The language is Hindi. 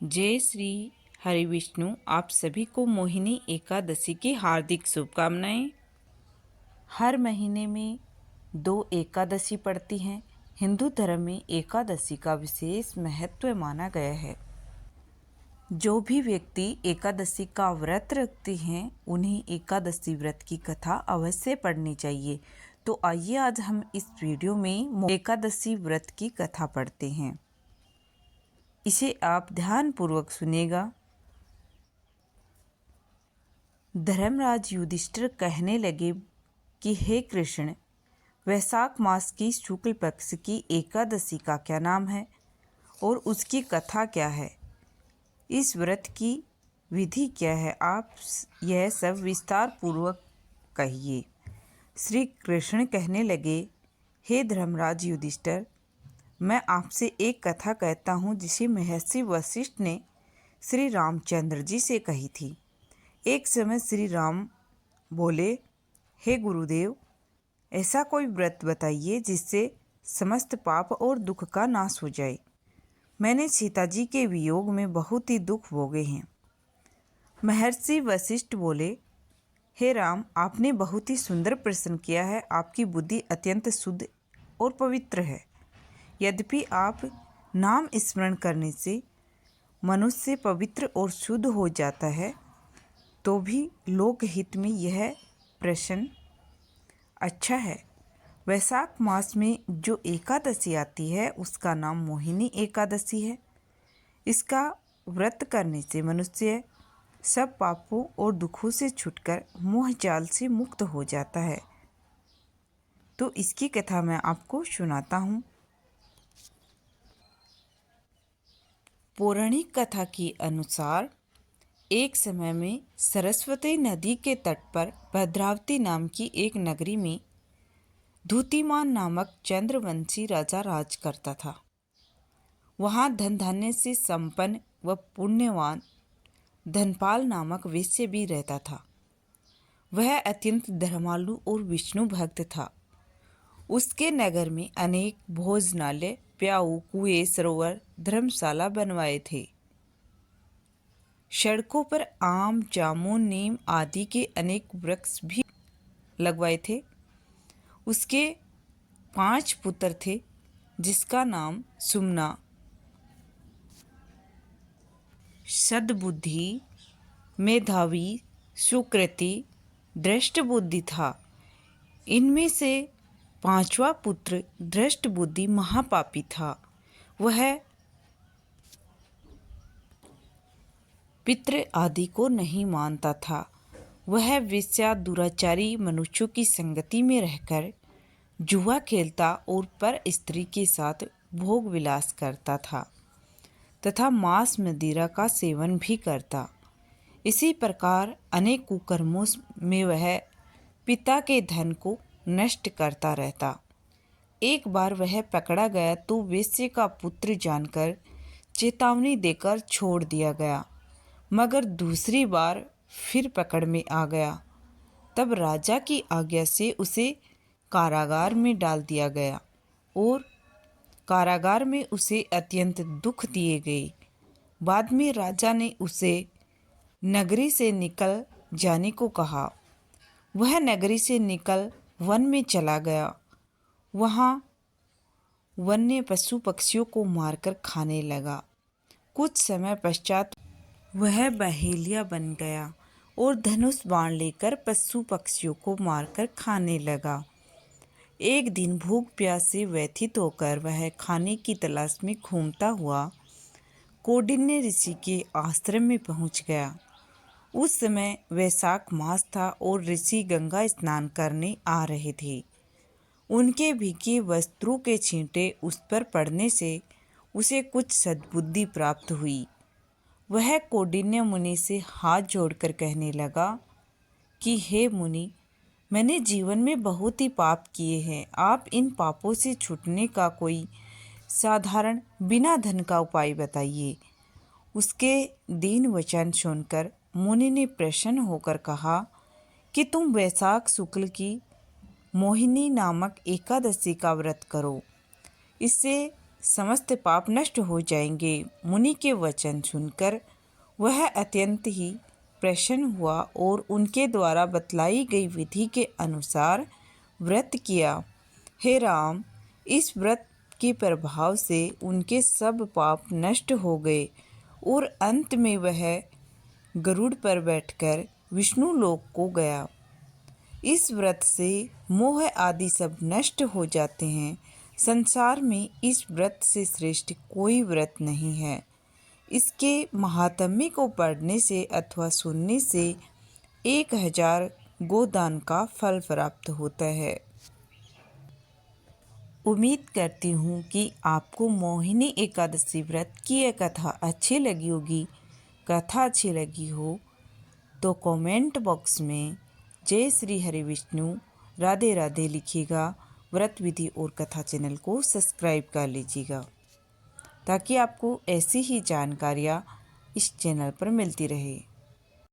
जय श्री हरि विष्णु। आप सभी को मोहिनी एकादशी की हार्दिक शुभकामनाएं। हर महीने में 2 एकादशी पड़ती हैं। हिंदू धर्म में एकादशी का विशेष महत्व माना गया है। जो भी व्यक्ति एकादशी का व्रत रखते हैं उन्हें एकादशी व्रत की कथा अवश्य पढ़नी चाहिए। तो आइए आज हम इस वीडियो में एकादशी व्रत की कथा पढ़ते हैं। इसे आप ध्यानपूर्वक सुनेगा। धर्मराज युधिष्ठिर कहने लगे कि हे कृष्ण, वैशाख मास की शुक्ल पक्ष की एकादशी का क्या नाम है और उसकी कथा क्या है? इस व्रत की विधि क्या है? आप यह सब विस्तार पूर्वक कहिए। श्री कृष्ण कहने लगे, हे धर्मराज युधिष्ठिर, मैं आपसे एक कथा कहता हूँ जिसे महर्षि वशिष्ठ ने श्री रामचंद्र जी से कही थी। एक समय श्री राम बोले, हे गुरुदेव, ऐसा कोई व्रत बताइए जिससे समस्त पाप और दुख का नाश हो जाए। मैंने सीता जी के वियोग में बहुत ही दुख भोगे हैं। महर्षि वशिष्ठ बोले, हे राम, आपने बहुत ही सुंदर प्रश्न किया है। आपकी बुद्धि अत्यंत शुद्ध और पवित्र है। यद्यपि आप नाम स्मरण करने से मनुष्य पवित्र और शुद्ध हो जाता है, तो भी लोकहित में यह प्रश्न अच्छा है। वैशाख मास में जो एकादशी आती है उसका नाम मोहिनी एकादशी है। इसका व्रत करने से मनुष्य सब पापों और दुखों से छूटकर मोह जाल से मुक्त हो जाता है। तो इसकी कथा मैं आपको सुनाता हूँ। पौराणिक कथा के अनुसार एक समय में सरस्वती नदी के तट पर भद्रावती नाम की एक नगरी में धूतिमान नामक चंद्रवंशी राजा राज करता था। वहाँ धन धान्य से संपन्न व पुण्यवान धनपाल नामक वेश्य भी रहता था। वह अत्यंत धर्मालु और विष्णु भक्त था। उसके नगर में अनेक भोजनालय, प्याऊ, कुएं, सरोवर, धर्मशाला बनवाए थे। सड़कों पर आम, जामुन, नीम आदि के अनेक वृक्ष भी लगवाए थे। उसके 5 पुत्र थे, जिसका नाम सुमना, सद्बुद्धि, मेधावी, सुकृति, दृष्ट बुद्धि था। इनमें से 5वां पुत्र दृष्ट बुद्धि महापापी था। वह पितृ आदि को नहीं मानता था। वह वेश्या दुराचारी मनुष्यों की संगति में रहकर जुआ खेलता और पर स्त्री के साथ भोग विलास करता था तथा मांस मदिरा का सेवन भी करता। इसी प्रकार अनेक कुकर्मों में वह पिता के धन को नष्ट करता रहता। एक बार वह पकड़ा गया तो वेश्या का पुत्र जानकर चेतावनी देकर छोड़ दिया गया, मगर दूसरी बार फिर पकड़ में आ गया। तब राजा की आज्ञा से उसे कारागार में डाल दिया गया और कारागार में उसे अत्यंत दुख दिए गए। बाद में राजा ने उसे नगरी से निकल जाने को कहा। वह नगरी से निकल वन में चला गया। वहाँ वन्य पशु पक्षियों को मारकर खाने लगा। कुछ समय पश्चात वह बहेलिया बन गया और धनुष बाण लेकर पशु पक्षियों को मारकर खाने लगा। एक दिन भूख प्यास से व्यथित होकर वह खाने की तलाश में घूमता हुआ कौंडिन्य ऋषि के आश्रम में पहुंच गया। उस समय वैशाख मास था और ऋषि गंगा स्नान करने आ रहे थे। उनके भीगे वस्त्रों के छींटे उस पर पड़ने से उसे कुछ सद्बुद्धि प्राप्त हुई। वह कौंडिन्य मुनि से हाथ जोड़कर कहने लगा कि हे मुनि, मैंने जीवन में बहुत ही पाप किए हैं। आप इन पापों से छूटने का कोई साधारण बिना धन का उपाय बताइए। उसके दीन वचन सुनकर मुनि ने प्रसन्न होकर कहा कि तुम वैशाख शुक्ल की मोहिनी नामक एकादशी का व्रत करो। इससे समस्त पाप नष्ट हो जाएंगे। मुनि के वचन सुनकर वह अत्यंत ही प्रसन्न हुआ और उनके द्वारा बतलाई गई विधि के अनुसार व्रत किया। हे राम, इस व्रत के प्रभाव से उनके सब पाप नष्ट हो गए और अंत में वह गरुड़ पर बैठकर विष्णु लोक को गया। इस व्रत से मोह आदि सब नष्ट हो जाते हैं। संसार में इस व्रत से श्रेष्ठ कोई व्रत नहीं है। इसके महात्म्य को पढ़ने से अथवा सुनने से 1000 गोदान का फल प्राप्त होता है। उम्मीद करती हूँ कि आपको मोहिनी एकादशी व्रत की यह कथा अच्छी लगी होगी। कथा अच्छी लगी हो तो कमेंट बॉक्स में जय श्री हरि विष्णु राधे राधे लिखिएगा। व्रत विधि और कथा चैनल को सब्सक्राइब कर लीजिएगा ताकि आपको ऐसी ही जानकारियाँ इस चैनल पर मिलती रहे।